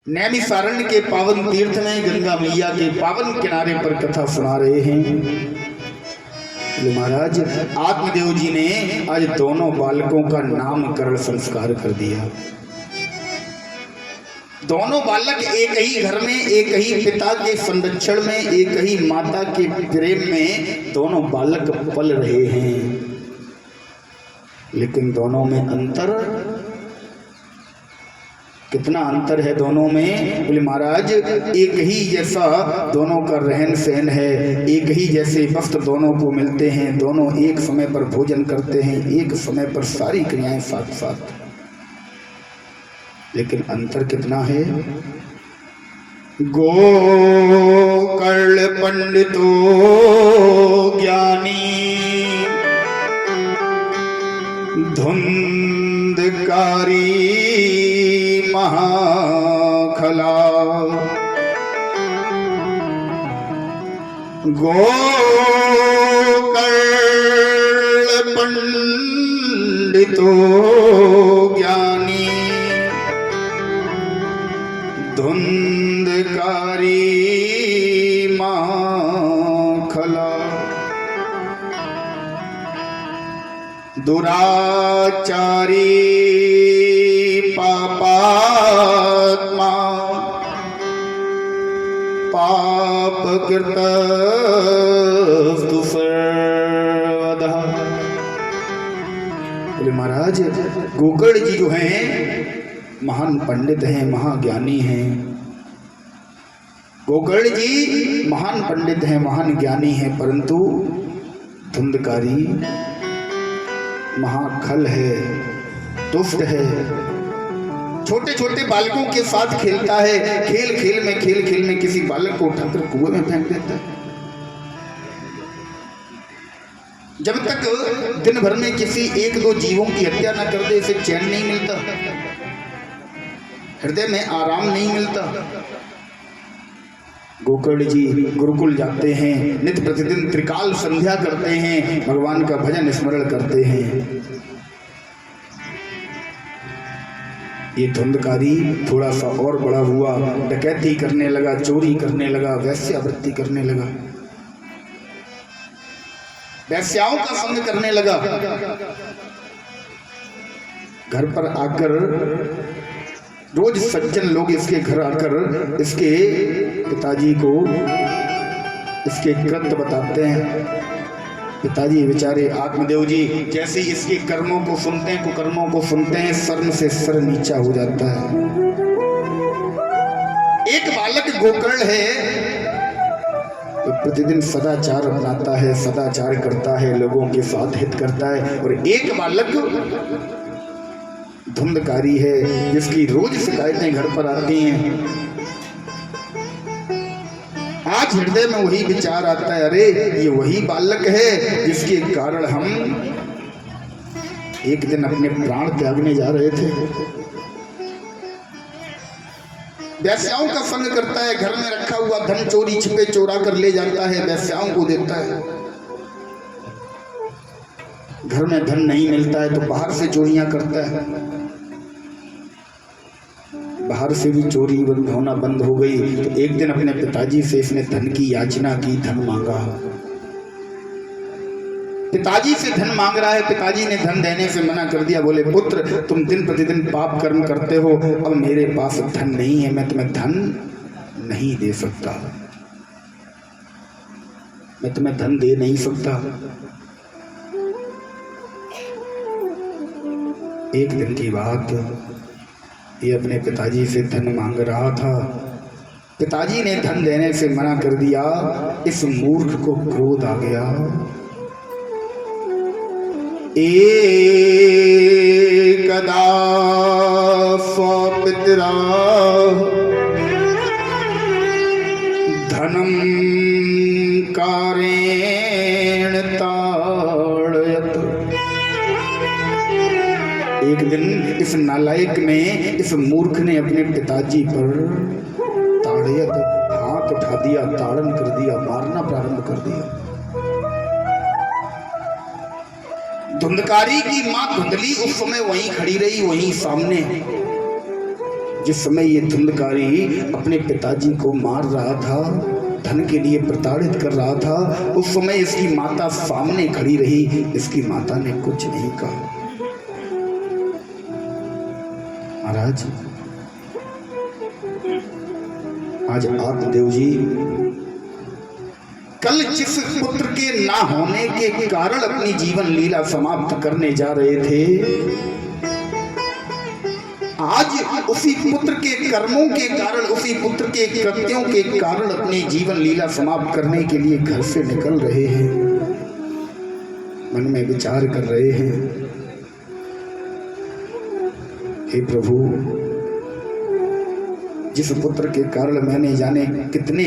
नैमिषारण्य के पावन तीर्थ में गंगा मैया के पावन किनारे पर कथा सुना रहे हैं। महाराज आत्मदेव जी ने आज दोनों बालकों का नामकरण संस्कार कर दिया। दोनों बालक एक ही घर में, एक ही पिता के संरक्षण में, एक ही माता के प्रेम में दोनों बालक पल रहे हैं, लेकिन दोनों में अंतर, कितना अंतर है दोनों में। बोले महाराज एक ही जैसा दोनों का रहन सहन है, एक ही जैसे वस्त्र दोनों को मिलते हैं, दोनों एक समय पर भोजन करते हैं, एक समय पर सारी क्रियाएं साथ साथ, लेकिन अंतर कितना है। गोकर्ण पंडितो ज्ञानी धुंधकारी महाखला, गोकर्ण पंडितो ज्ञानी धुंधकारी महाखला, दुराचारी पापात्मा पापकृत सर्वदा। बोले महाराज गोकर्ण जी जो हैं महान पंडित हैं, महाज्ञानी हैं। गोकर्ण जी महान पंडित हैं, महान ज्ञानी हैं, परंतु धुंधकारी महाखल है, दुष्ट है। छोटे छोटे बालकों के साथ खेलता है, खेल खेल में किसी बालक को उठाकर कुएं में फेंक देता है। जब तक दिन भर में किसी एक दो जीवों की हत्या न कर दे, इसे चैन नहीं मिलता, हृदय में आराम नहीं मिलता। गोकर्ण जी गुरुकुल जाते हैं, नित्य प्रतिदिन त्रिकाल संध्या करते हैं, भगवान का भजन स्मरण करते हैं। ये धुंधकारी थोड़ा सा और बड़ा हुआ, डकैती करने लगा, चोरी करने लगा, वैश्यावृत्ति करने लगा, वैश्याओं का संग करने लगा। घर पर आकर रोज सज्जन लोग इसके घर आकर इसके पिताजी को इसके कृत्य बताते हैं। पिताजी बेचारे आत्मदेव जी जैसे इसके कर्मों को सुनते हैं, कुकर्मों को सुनते हैं, शर्म से सर नीचा हो जाता है। एक बालक गोकर्ण है तो प्रतिदिन सदाचार अपनाता है, सदाचार करता है, लोगों के साथ हित करता है, और एक बालक धुंधकारी है जिसकी रोज शिकायतें घर पर आती हैं। आज हृदय में वही विचार आता है, अरे ये वही बालक है जिसके कारण हम एक दिन अपने प्राण त्यागने जा रहे थे। वैश्याओं का संग करता है, घर में रखा हुआ धन चोरी छिपे चोरा कर ले जाता है, वैश्याओं को देता है। घर में धन नहीं मिलता है तो बाहर से चोरियां करता है, बाहर से भी चोरी होना बंद हो गई तो एक दिन अपने पिताजी से इसने धन की याचना की, धन मांगा। पिताजी से धन मांग रहा है, पिताजी ने धन देने से मना कर दिया। बोले पुत्र तुम दिन प्रतिदिन पाप कर्म करते हो, अब मेरे पास धन नहीं है, मैं तुम्हें धन नहीं दे सकता, मैं तुम्हें धन दे नहीं सकता। एक दिन की बात, ये अपने पिताजी से धन मांग रहा था, पिताजी ने धन देने से मना कर दिया। इस मूर्ख को क्रोध आ गया। एकदा स्वपितरा धनम कारेण ताड़यत। एक दिन इस नालायक ने, इस मूर्ख ने अपने पिताजी पर ताड़यत हाथ उठा दिया, ताड़न कर दिया, मारना प्रारंभ कर दिया। धुंधकारी की मां धुंधली उस समय वहीं खड़ी रही, वहीं सामने। जिस समय ये धुंधकारी अपने पिताजी को मार रहा था, धन के लिए प्रताड़ित कर रहा था, उस समय इसकी माता सामने खड़ी रही। इसकी माता ने कुछ नहीं कहा। महाराज, आज आप देव जी कल जिस पुत्र के ना होने के कारण अपनी जीवन लीला समाप्त करने जा रहे थे, आज उसी पुत्र के कर्मों के कारण, उसी पुत्र के कृत्यों के कारण अपनी जीवन लीला समाप्त करने के लिए घर से निकल रहे हैं। मन में विचार कर रहे हैं, हे प्रभु, जिस पुत्र के कारण मैंने जाने कितने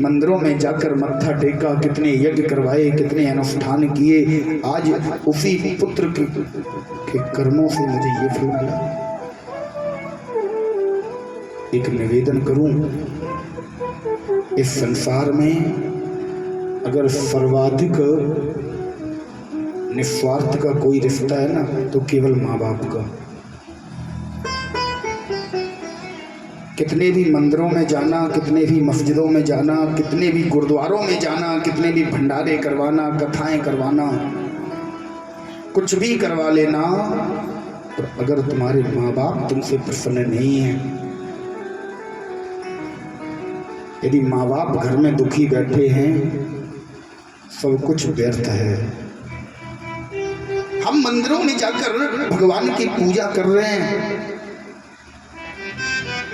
मंदिरों में जाकर मत्था टेका, कितने यज्ञ करवाए, कितने अनुष्ठान किए, आज उसी पुत्र के कर्मों से मुझे ये फल मिला। एक निवेदन करूं, इस संसार में अगर सर्वाधिक निस्वार्थ का कोई रिश्ता है ना, तो केवल माँ बाप का। कितने भी मंदिरों में जाना, कितने भी मस्जिदों में जाना, कितने भी गुरुद्वारों में जाना, कितने भी भंडारे करवाना, कथाएं करवाना, कुछ भी करवा लेना, तो अगर तुम्हारे माँ बाप तुमसे प्रसन्न नहीं है, यदि माँ बाप घर में दुखी बैठे हैं, सब कुछ व्यर्थ है। हम मंदिरों में जाकर भगवान की पूजा कर रहे हैं,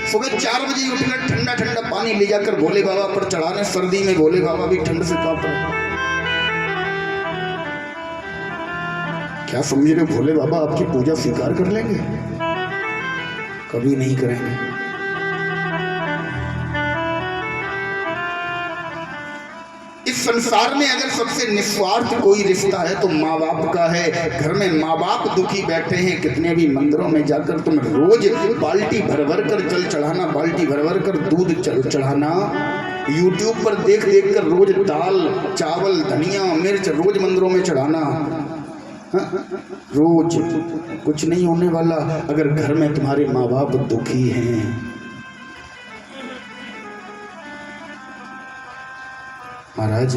सुबह 4 बजे उठकर ठंडा ठंडा पानी ले जाकर भोले बाबा पर चढ़ाने, सर्दी में भोले बाबा भी ठंड से कांप रहे। क्या समझ रहे भोले बाबा आपकी पूजा स्वीकार कर लेंगे? कभी नहीं करेंगे। इस संसार में अगर सबसे निस्वार्थ कोई रिश्ता है तो माँ बाप का है। घर में माँ बाप दुखी बैठे हैं, कितने भी मंदिरों में जाकर तुम रोज बाल्टी भर भर कर जल चढ़ाना, बाल्टी भर भर कर दूध चढ़ाना, YouTube पर देख देख कर रोज दाल चावल धनिया मिर्च रोज मंदिरों में चढ़ाना, रोज कुछ नहीं होने वाला अगर घर में तुम्हारे माँ बाप दुखी हैं। महाराज,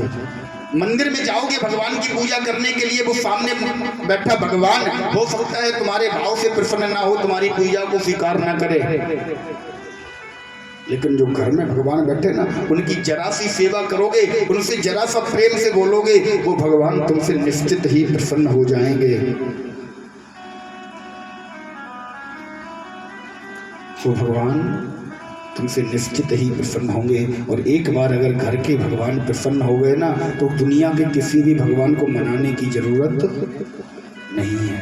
मंदिर में जाओगे भगवान की पूजा करने के लिए, वो सामने बैठा भगवान हो सकता है तुम्हारे भाव से प्रसन्न ना हो, तुम्हारी पूजा को स्वीकार ना करे, लेकिन जो घर में भगवान बैठे ना, उनकी जरा सी सेवा करोगे, उनसे जरा सा प्रेम से बोलोगे, वो भगवान तुमसे निश्चित ही प्रसन्न हो जाएंगे। वो भगवान तुमसे निश्चित ही प्रसन्न होंगे। और एक बार अगर घर के भगवान प्रसन्न हो गए ना, तो दुनिया के किसी भी भगवान को मनाने की जरूरत नहीं है।